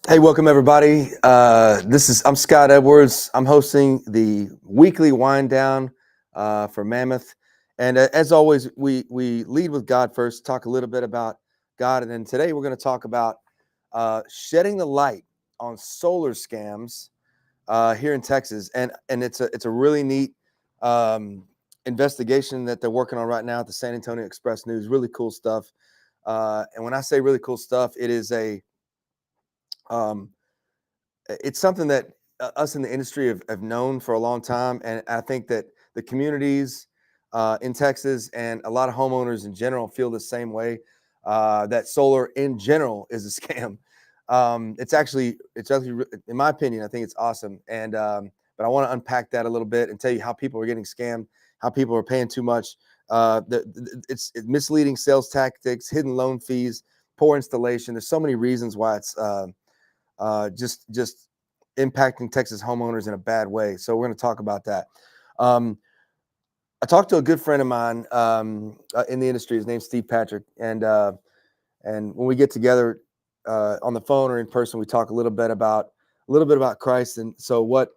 Hey, welcome everybody. I'm Scott Edwards. I'm hosting the weekly wind down for Mammoth, and as always, we lead with God first. Talk a little bit about God, and then today we're going to talk about shedding the light on solar scams here in Texas, and it's a really neat um, investigation that they're working on right now at the San Antonio Express News. Really cool stuff, and when I say really cool stuff, it is um, it's something that us in the industry have known for a long time, and I think that the communities in Texas and a lot of homeowners in general feel the same way. That solar in general is a scam. It's actually, in my opinion, I think it's awesome. And but I want to unpack that a little bit and tell you how people are getting scammed, how people are paying too much. It's misleading sales tactics, hidden loan fees, poor installation. There's so many reasons why it's just impacting Texas homeowners in a bad way. So we're going to talk about that. Um, I talked to a good friend of mine in the industry. His name's Steve Patrick, and when we get together on the phone or in person, we talk a little bit about Christ. And so what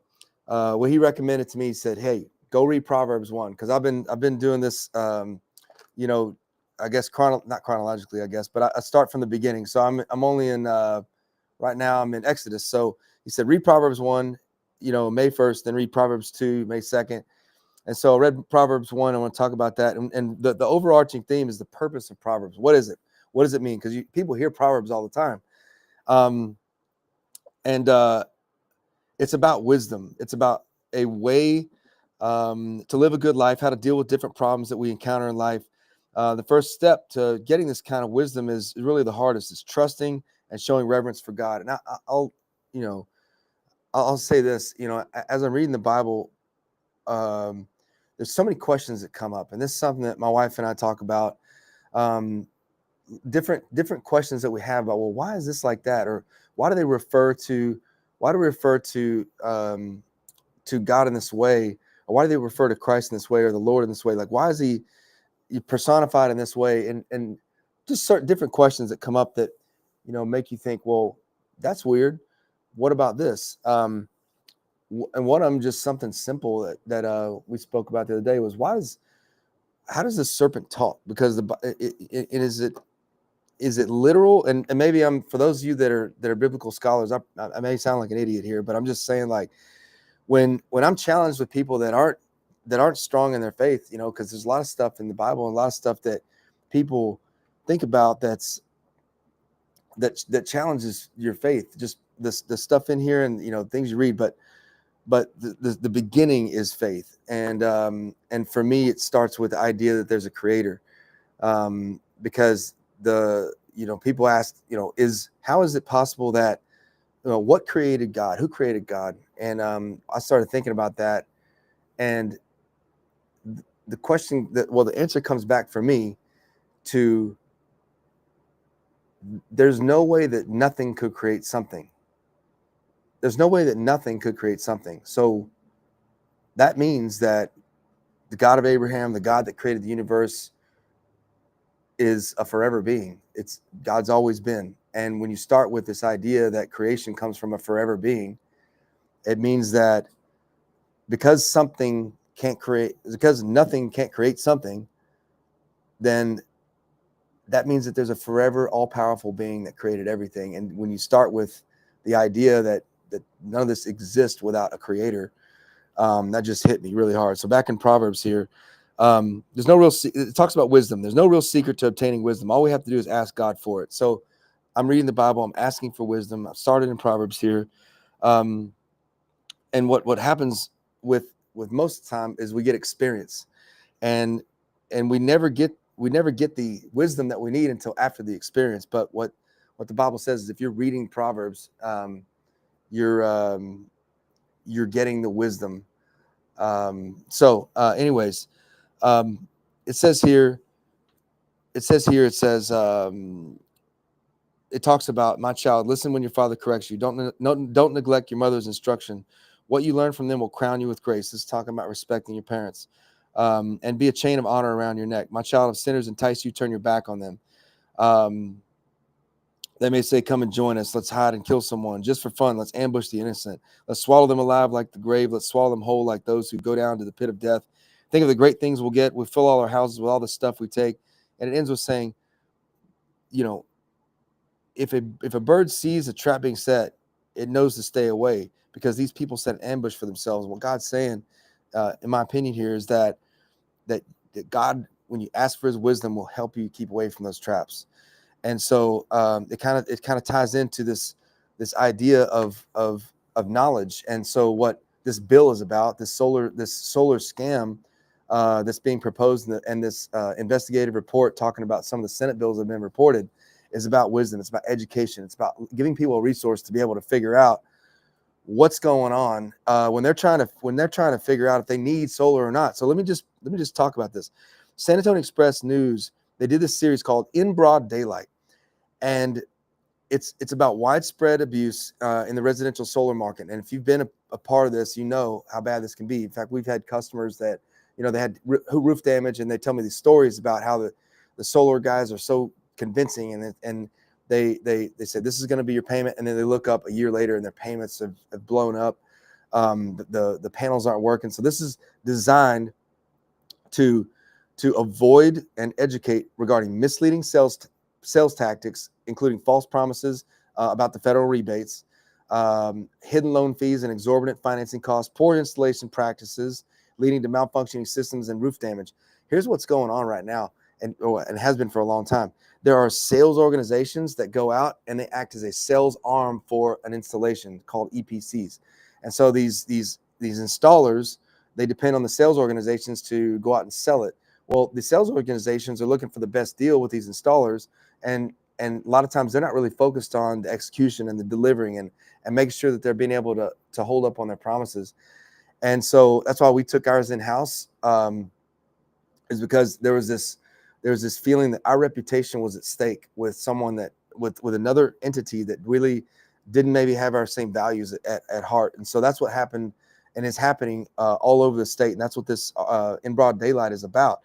he recommended to me, he said, "Hey, go read Proverbs 1," because I've been doing this. You know, I guess not chronologically, I guess, but I start from the beginning. So I'm only in right now. I'm in Exodus. So he said, read Proverbs 1, May 1st, then read Proverbs 2, May 2nd. And so I read Proverbs 1. I want to talk about that. And the overarching theme is the purpose of Proverbs. What is it? What does it mean? Because people hear Proverbs all the time. Um, and It's about wisdom. It's about a way to live a good life, how to deal with different problems that we encounter in life. The first step to getting this kind of wisdom is really the hardest. It's trusting and showing reverence for God. And I'll, you know, I'll say this. As I'm reading the Bible, um, there's so many questions that come up, and this is something that my wife and I talk about. Um, different questions that we have about, well, why is this like that, or why do they refer to why do we refer to God in this way, or why do they refer to Christ in this way, or the Lord in this way? Like, why is he personified in this way? And just certain different questions that come up that make you think, well, that's weird. What about this? And one of them, just something simple that we spoke about the other day, was how does the serpent talk? Because is it literal? And maybe for those of you that are biblical scholars, I may sound like an idiot here, but I'm just saying, like, when I'm challenged with people that aren't strong in their faith, because there's a lot of stuff in the Bible and a lot of stuff that people think about that challenges your faith, just the stuff in here, and things you read, but the beginning is faith. And for me, it starts with the idea that there's a creator. Because people ask, how is it possible that, what created God? Who created God? And I started thinking about that, and the answer comes back for me to, there's no way that nothing could create something. There's no way that nothing could create something. So that means that the God of Abraham, the God that created the universe, is a forever being. It's God's always been. And when you start with this idea that creation comes from a forever being, it means that because nothing can't create something, then that means that there's a forever all-powerful being that created everything. And when you start with the idea that none of this exists without a creator, that just hit me really hard. So back in Proverbs here, it talks about wisdom. There's no real secret to obtaining wisdom. All we have to do is ask God for it. So I'm reading the Bible. I'm asking for wisdom. I started in Proverbs here. Um, and what happens with most of the time is we get experience, and we never get the wisdom that we need until after the experience. But what the Bible says is, if you're reading Proverbs, you're getting the wisdom. Anyways, um, it says here. It talks about, my child, listen when your father corrects you. Don't neglect your mother's instruction. What you learn from them will crown you with grace. This is talking about respecting your parents. And be a chain of honor around your neck. My child, if sinners entice you, turn your back on them. Um, They may say, come and join us. Let's hide and kill someone just for fun. Let's ambush the innocent. Let's swallow them alive like the grave. Let's swallow them whole like those who go down to the pit of death. Think of the great things we'll get. We fill all our houses with all the stuff we take. And it ends with saying, you know, if a bird sees a trap being set, it knows to stay away because these people set an ambush for themselves. What God's saying, in my opinion, here is that God, when you ask for His wisdom, will help you keep away from those traps. And so it kind of ties into this idea of knowledge. And so what this bill is about, this solar scam that's being proposed, and this investigative report talking about some of the Senate bills that have been reported, is about wisdom. It's about education. It's about giving people a resource to be able to figure out what's going on when they're trying to figure out if they need solar or not. So let me just talk about this. San Antonio Express News, they did this series called In Broad Daylight, and it's about widespread abuse in the residential solar market. And if you've been a part of this, you know how bad this can be. In fact, we've had customers that, you know, they had roof damage, and they tell me these stories about how the solar guys are so convincing, and they said, this is going to be your payment, and then they look up a year later and their payments have blown up. The panels aren't working. So this is designed to avoid and educate regarding misleading sales tactics, including false promises about the federal rebates, hidden loan fees and exorbitant financing costs, poor installation practices leading to malfunctioning systems and roof damage. Here's what's going on right now, and has been for a long time. There are sales organizations that go out and they act as a sales arm for an installation called EPCs. And so these installers, they depend on the sales organizations to go out and sell it. Well, the sales organizations are looking for the best deal with these installers, and a lot of times they're not really focused on the execution and the delivering and making sure that they're being able to hold up on their promises. And so that's why we took ours in-house, is because there was this feeling that our reputation was at stake with someone that with another entity that really didn't maybe have our same values at heart. And so that's what happened and is happening all over the state. And that's what this In Broad Daylight is about.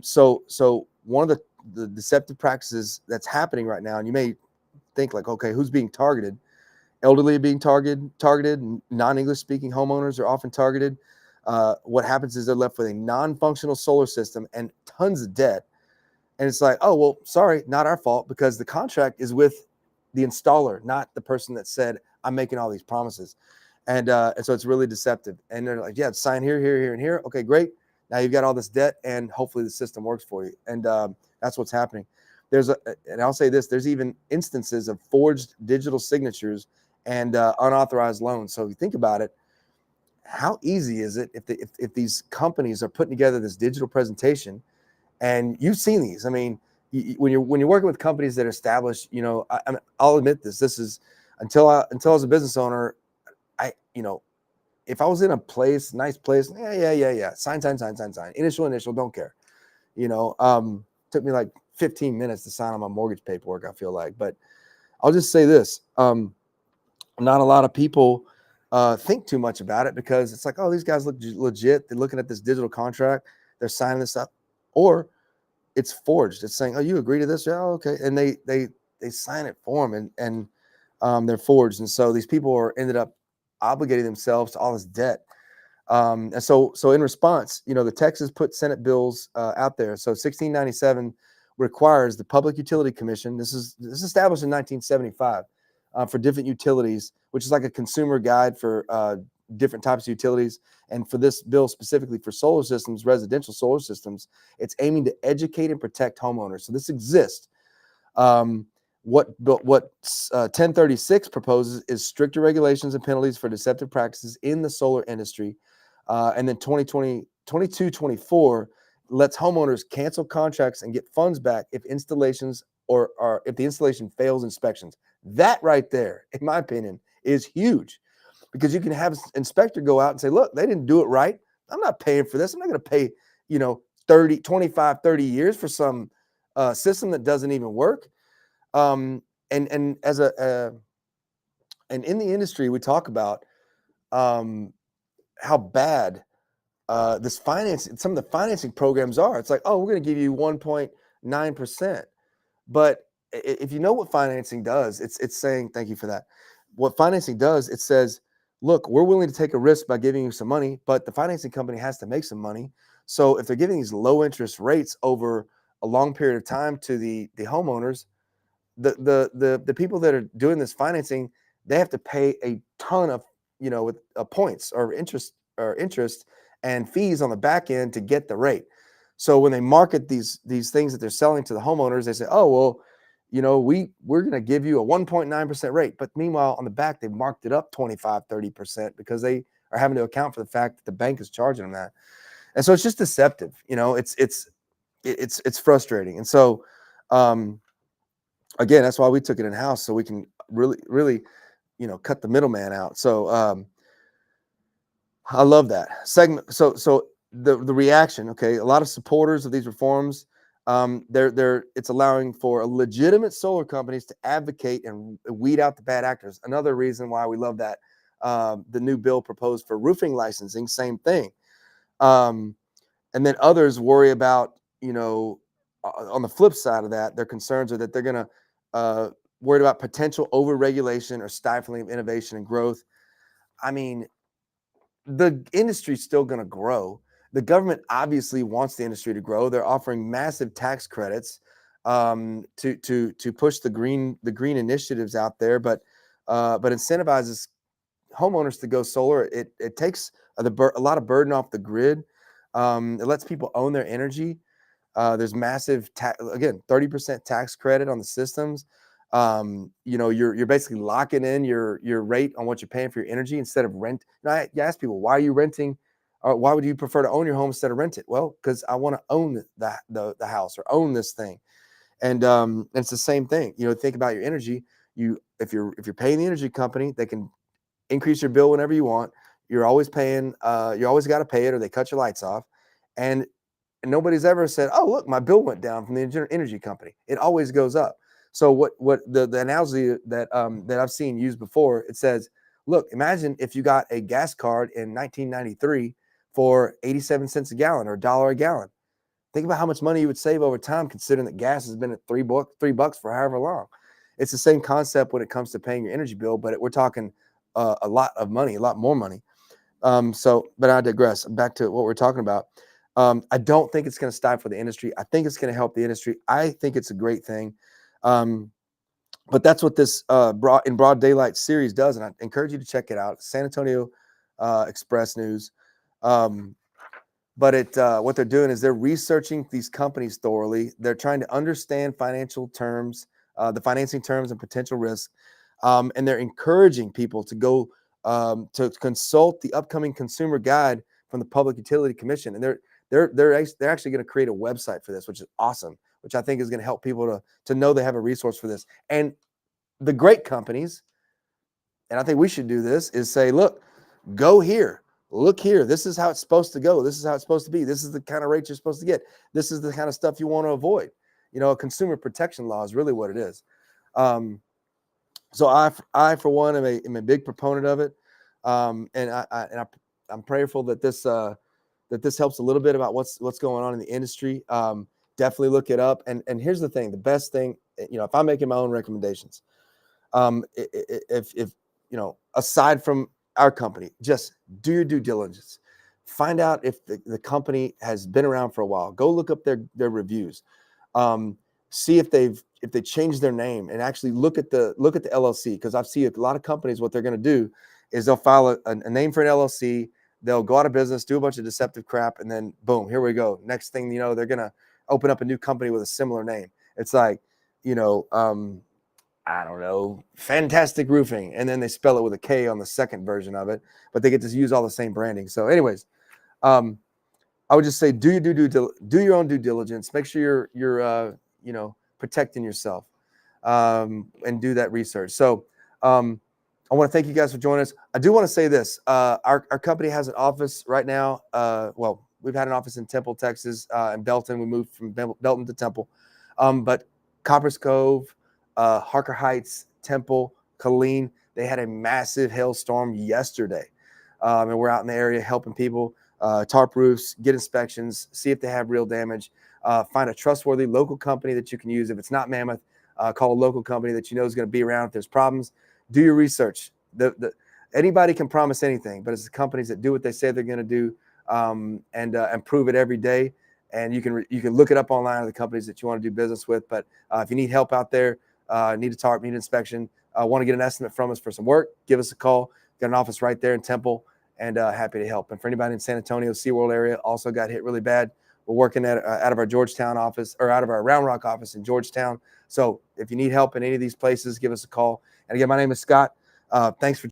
So one of the deceptive practices that's happening right now, and you may think like, okay, who's being targeted? Elderly are being targeted. Non-English speaking homeowners are often targeted. What happens is they're left with a non-functional solar system and tons of debt. And it's like, oh, well, sorry, not our fault, because the contract is with the installer, not the person that said, I'm making all these promises. And so it's really deceptive. And they're like, yeah, sign here, here, here, and here. Okay, great. Now you've got all this debt, and hopefully the system works for you. And that's what's happening. And I'll say this, there's even instances of forged digital signatures and unauthorized loans. So if you think about it, how easy is it if these companies are putting together this digital presentation, and you've seen these? I mean, when you're working with companies that are established, you know, I'll admit this is until I was a business owner, if I was in a place, nice place, yeah, sign, initial, don't care. You know, took me like 15 minutes to sign on my mortgage paperwork, I feel like. But I'll just say this, not a lot of people think too much about it, because it's like, oh, these guys look legit. They're looking at this digital contract, they're signing this up, or it's forged. It's saying, oh, you agree to this? Yeah, okay. And they sign it for them, and they're forged. And so these people ended up obligating themselves to all this debt. And so in response, you know, the Texas put Senate bills out there. So 1697 requires the Public Utility Commission. This is established in 1975 for different utilities, which is like a consumer guide for different types of utilities. And for this bill specifically for solar systems, residential solar systems, it's aiming to educate and protect homeowners. So this exists. What 1036 proposes is stricter regulations and penalties for deceptive practices in the solar industry. And then 2224 lets homeowners cancel contracts and get funds back if installations or if the installation fails inspections. That right there, in my opinion, is huge, because you can have an inspector go out and say, look, they didn't do it right. I'm not paying for this. I'm not going to pay, 25, 30 years for some system that doesn't even work. And as and in the industry, we talk about how bad some of the financing programs are. It's like, oh, we're going to give you 1.9%, but if you know what financing does, it's saying thank you for that. What financing does, it says, look, we're willing to take a risk by giving you some money, but the financing company has to make some money. So if they're giving these low interest rates over a long period of time to the homeowners, the people that are doing this financing, they have to pay a ton of with points or interest and fees on the back end to get the rate. So when they market these things that they're selling to the homeowners, they say, oh well, we're going to give you a 1.9% rate, but meanwhile on the back they've marked it up 25-30% because they are having to account for the fact that the bank is charging them that. And so it's just deceptive. It's frustrating. And so again, that's why we took it in house, so we can really cut the middleman out. So I love that segment. So the reaction, okay, a lot of supporters of these reforms, it's allowing for legitimate solar companies to advocate and weed out the bad actors. Another reason why we love that the new bill proposed for roofing licensing, same thing. And then others worry about, on the flip side of that, their concerns are that they're going to worried about potential overregulation or stifling of innovation and growth. I mean, the industry's still going to grow. The government obviously wants the industry to grow. They're offering massive tax credits to push the green initiatives out there, but incentivizes homeowners to go solar. It takes a lot of burden off the grid. It lets people own their energy. There's massive again 30% tax credit on the systems. You're basically locking in your rate on what you're paying for your energy instead of rent. You ask people, why are you renting? Or why would you prefer to own your home instead of rent it? Well, because I want to own the house or own this thing. And it's the same thing. Think about your energy. If you're paying the energy company, they can increase your bill whenever you want. You're always paying. You always got to pay it, or they cut your lights off. And nobody's ever said, "Oh, look, my bill went down from the energy company." It always goes up. So what the analogy that I've seen used before, it says, look, imagine if you got a gas card in 1993 for 87 cents a gallon or $1 a gallon. Think about how much money you would save over time, considering that gas has been at $3 for however long. It's the same concept when it comes to paying your energy bill, but we're talking a lot of money, a lot more money. But I digress. Back to what we're talking about. I don't think it's going to stifle the industry. I think it's going to help the industry. I think it's a great thing. But that's what this Broad Daylight series does, and I encourage you to check it out. San Antonio Express News. But what they're doing is they're researching these companies thoroughly. They're trying to understand financial terms, the financing terms and potential risk, and they're encouraging people to go to consult the upcoming consumer guide from the Public Utility Commission, and they're actually going to create a website for this, which is awesome, which I think is going to help people to know they have a resource for this. And the great companies, and I think we should do this, is say, look, go here. Look here. This is how it's supposed to go. This is how it's supposed to be. This is the kind of rate you're supposed to get. This is the kind of stuff you want to avoid. A consumer protection law is really what it is. So I for one am a big proponent of it, and I'm prayerful that this helps a little bit about what's going on in the industry. Definitely look it up. And here's the thing: the best thing, if I'm making my own recommendations, if aside from our company, just do your due diligence. Find out if the company has been around for a while. Go look up their reviews. See if they changed their name, and actually look at the LLC, because I've seen a lot of companies, what they're going to do is they'll file a name for an LLC, they'll go out of business, do a bunch of deceptive crap, and then boom, here we go. Next thing you know, they're going to open up a new company with a similar name. It's like, I don't know, Fantastic Roofing, and then they spell it with a K on the second version of it, but they get to use all the same branding. So anyways, I would just say do your own due diligence. Make sure you're protecting yourself, and do that research. So I want to thank you guys for joining us. I do want to say this: our company has an office right now. Well, we've had an office in Temple, Texas, and Belton. We moved from Belton to Temple, but Copperas Cove, Harker Heights, Temple, Killeen, they had a massive hailstorm yesterday, and we're out in the area helping people tarp roofs, get inspections, see if they have real damage, find a trustworthy local company that you can use. If it's not Mammoth, Call a local company that you know is going to be around if there's problems. Do your research. Anybody can promise anything, but it's the companies that do what they say they're going to do, and prove it every day. And you can look it up online of the companies that you want to do business with. But if you need help out there, need a tarp, need an inspection, want to get an estimate from us for some work, give us a call. Got an office right there in Temple, and happy to help. And for anybody in San Antonio, SeaWorld area also got hit really bad. We're working out of our Georgetown office, or out of our Round Rock office in Georgetown. So if you need help in any of these places, give us a call. And again, my name is Scott. Thanks for